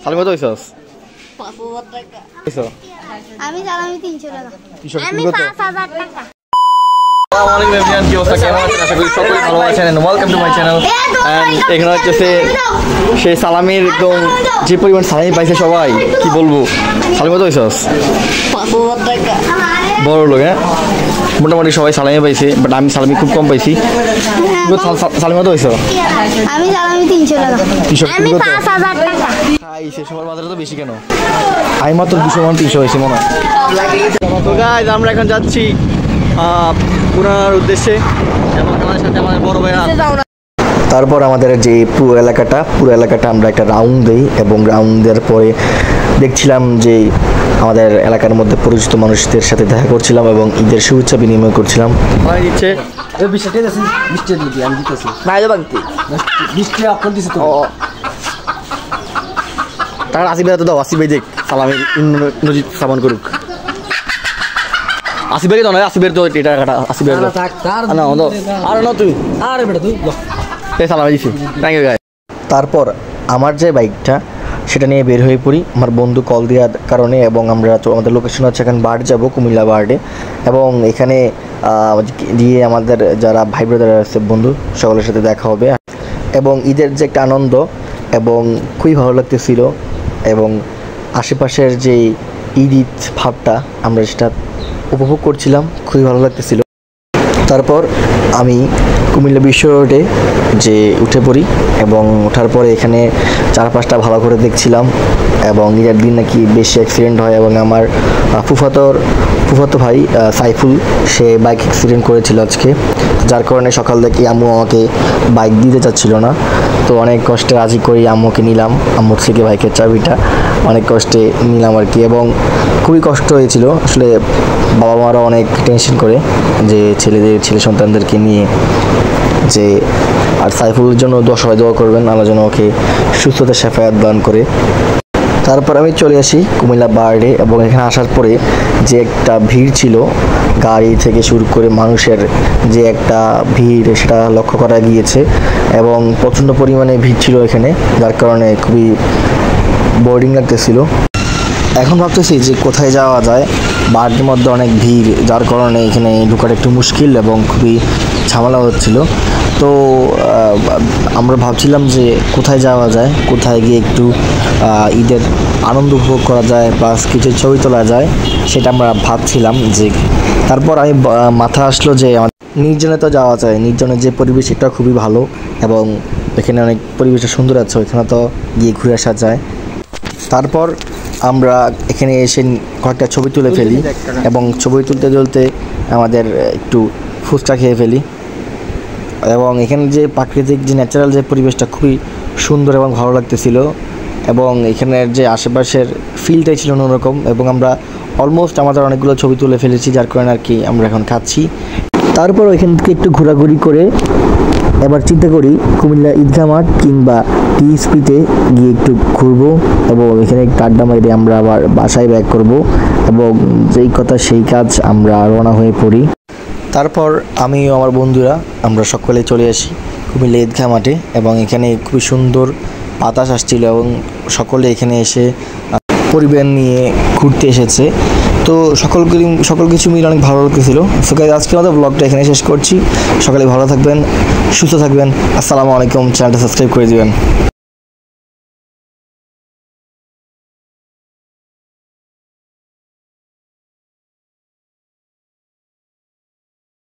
সালামি কত হইছস? 5000 টাকা। হইছো? আমি সালামি 300 টাকা। আমি 5000 টাকা। আসসালামু আলাইকুম এভরিওয়ান, কি অবস্থা, কেমন আছেন? আশা করি সকলে ভালো আছেন and welcome to my channel. And এখানে হচ্ছে সেই সালামির একদম যে পরিমাণ সালামি পাইছে সবাই, কি বলবো। সালামি কত হইছস? 5000 টাকা। বড় লোক, হ্যাঁ, মোটামুটি সবাই সালামি পাইছে, বাট আমি সালামি খুব কম পাইছি। সালামি কত হইছো? আমি সালামি 300 টাকা। আমি 5000 টাকা। খাইছে সবার বাজারে তো বেশি কেন? আমি মাত্র 200 মান 300 হয়েছে মনে হয়। তো গাইজ আমরা এখন যাচ্ছি পুরার উদ্দেশ্যে এবং আমাদের সাথে আমাদের বড় ভাইরা। তারপর আমাদের যে পুরো এলাকাটা আমরা একটা রাউন্ড দিই এবং রাউন্ড দেওয়ার পরে দেখছিলাম যে আমাদের এলাকার মধ্যে পরিচিত মানুষদের সাথে দেখা করছিলাম এবং ঈদের শুভেচ্ছা বিনিময় করছিলাম। দিচ্ছে তার আসিফ ভাই তো দাও, আসিফ ভাই দেখ সালামি নজির সামান করুক। আসিফ ভাই তো নয়, আসিফের তো এটা কাটা, আসিফ ভাই তারপর আমার যে বাইকটা সেটা নিয়ে বের হয়ে পড়ি আমার বন্ধু কল দেওয়ার কারণে, এবং আমরা তো আমাদের লোকেশন হচ্ছে এখানে বার্ড যাবো, কুমিল্লা বার্ডে, এবং এখানে গিয়ে আমাদের যারা ভাই ব্রাদার আছে বন্ধু সকলের সাথে দেখা হবে এবং ঈদের যে একটা আনন্দ এবং খুবই ভালো লাগতেছিল এবং আশেপাশের যে ঈদ ভাবটা আমরা সেটা উপভোগ করছিলাম, খুবই ভালো লাগতেছিল। তারপর আমি কুমিল্লা বিশ্ব রোডে যে উঠে পড়ি এবং ওঠার পরে এখানে চারপাশটা ভালো করে দেখছিলাম এবং ঈদের দিন নাকি বেশি অ্যাক্সিডেন্ট হয় এবং আমার ফুফাতো ভাই সাইফুল সে বাইক অ্যাক্সিডেন্ট করেছিল আজকে, যার কারণে সকাল থেকে আম্মু আমাকে বাইক দিতে চাচ্ছিল না। তো অনেক কষ্টে রাজি করি, আম্মুকে নিলাম, আম্মুর থেকে বাইকের চাবিটা অনেক কষ্টে নিলাম আর কি, এবং খুবই কষ্ট হয়েছিল আসলে। বাবা মারা অনেক টেনশন করে যে ছেলে সন্তানদেরকে নিয়ে যে, আর সাইফুলের জন্য সবাই দোয়া করবেন, আল্লাহ যেন ওকে সুস্থতা শেফায়াত দান করে। তারপর আমি চলে আসি কুমিল্লা বার্ডে এবং এখানে আসার পরে যে একটা ভিড় ছিল গাড়ি থেকে শুরু করে মানুষের যে একটা ভিড় সেটা লক্ষ্য করা গিয়েছে এবং প্রচণ্ড পরিমাণে ভিড় ছিল এখানে, যার কারণে খুবই বোরিং লাগতেছিল। এখন ভাবতেছি যে কোথায় যাওয়া যায়, বার্ডের মধ্যে অনেক ভিড়, যার কারণে এখানে ঢোকাটা একটু মুশকিল এবং খুবই ঝামেলা হচ্ছিল। তো আমরা ভাবছিলাম যে কোথায় যাওয়া যায়, কোথায় গিয়ে একটু ঈদের আনন্দ উপভোগ করা যায় প্লাস কিছু ছবি তোলা যায়, সেটা আমরা ভাবছিলাম যে। তারপর আমি মাথা আসলো যে নির্জনে তো যাওয়া যায়, নির্জনের যে পরিবেশ এটা খুবই ভালো এবং এখানে অনেক পরিবেশটা সুন্দর আছে, ওইখানে তো গিয়ে ঘুরে আসা যায়। তারপর আমরা এখানে এসে কয়েকটা ছবি তুলে ফেলি এবং ছবি তুলতে আমাদের একটু ফুচকা খেয়ে ফেলি এবং এখানে যে প্রাকৃতিক যে ন্যাচারাল যে পরিবেশটা খুবই সুন্দর এবং ভালো লাগতেছিল এবং এখানের যে আশেপাশের ফিলটাই ছিল অন্যরকম এবং আমরা অলমোস্ট আমাদের অনেকগুলো ছবি তুলে ফেলেছি, যার কারণে আর কি আমরা এখন খাচ্ছি। তারপর এখান থেকে একটু ঘোরাঘুরি করে এবার চিন্তা করি কুমিল্লা ঈদগাহ মাঠ কিংবা টিএসপিতে গিয়ে একটু ঘুরবো এবং এখানে একটু আড্ডা মারি আমরা আবার বাসায় ব্যাক করব এবং যেই কথা সেই কাজ আমরা রওনা হয়ে পড়ি। তারপর আমি ও আমার বন্ধুরা আমরা সকলে চলে আসি কুমিল্লা ঈদগাহ মাঠে এবং এখানে খুবই সুন্দর বাতাস আসছিল এবং সকলে এখানে এসে পরিবার নিয়ে ঘুরতে এসেছে। তো সকল কিছু মিলে অনেক ভালো লাগতেছিল। সো গাইস আজকের মতো ব্লগটা এখানে শেষ করছি। সকালে ভালো থাকবেন, সুস্থ থাকবেন। আসসালামু আলাইকুম। চ্যানেলটা সাবস্ক্রাইব করে দিবেন।